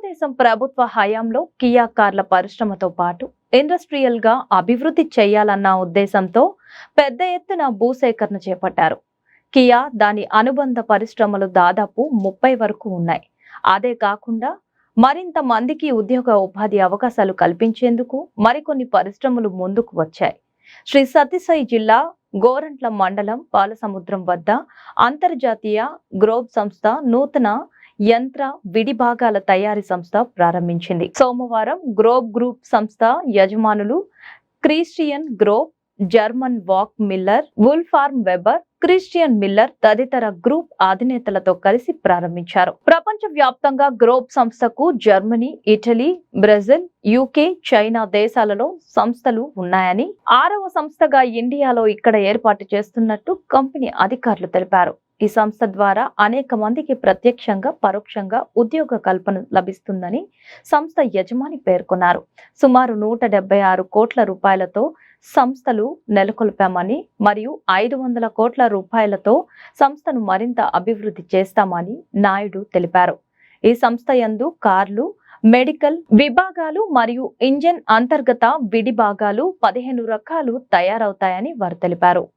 తెలుగుదేశం ప్రభుత్వ హయాంలో కియా కార్ల పరిశ్రమతో పాటు ఇండస్ట్రియల్ గా అభివృద్ధి చేయాలన్న ఉద్దేశంతో పెద్ద ఎత్తున భూసేకరణ చేపట్టారు. కియా దాని అనుబంధ పరిశ్రమలు దాదాపు 30 వరకు ఉన్నాయి. అదే కాకుండా మరింత మందికి ఉద్యోగ ఉపాధి అవకాశాలు కల్పించేందుకు మరికొన్ని పరిశ్రమలు ముందుకు వచ్చాయి. శ్రీ సత్యసాయి జిల్లా గోరంట్ల మండలం పాలసముద్రం వద్ద అంతర్జాతీయ గ్రోబ్ సంస్థ నూతన యంత్ర విడిభాగాల తయారీ సంస్థ ప్రారంభించింది. సోమవారం గ్రోబ్ గ్రూప్ సంస్థ యజమానులు క్రిస్టియన్ గ్రోబ్, జర్మన్ వాక్ Miller, Wolfram Weber, Christian Miller తదితర గ్రూప్ అధినేతలతో కలిసి ప్రారంభించారు. ప్రపంచ వ్యాప్తంగా గ్రోబ్ సంస్థకు Germany, Italy, Brazil, UK, China దేశాలలో సంస్థలు ఉన్నాయని, 6వ సంస్థగా ఇండియాలో ఇక్కడ ఏర్పాటు చేస్తున్నట్టు కంపెనీ అధికారులు తెలిపారు. ఈ సంస్థ ద్వారా అనేక మందికి ప్రత్యక్షంగా పరోక్షంగా ఉద్యోగ కల్పన లభిస్తుందని సంస్థ యజమాని పేర్కొన్నారు. సుమారు 176 కోట్ల రూపాయలతో సంస్థలు నెలకొల్పామని మరియు 500 కోట్ల రూపాయలతో సంస్థను మరింత అభివృద్ధి చేస్తామని నాయుడు తెలిపారు. ఈ సంస్థ యందు కార్లు, మెడికల్ విభాగాలు మరియు ఇంజిన్ అంతర్గత విడిభాగాలు 15 రకాలు తయారవుతాయని వారు తెలిపారు.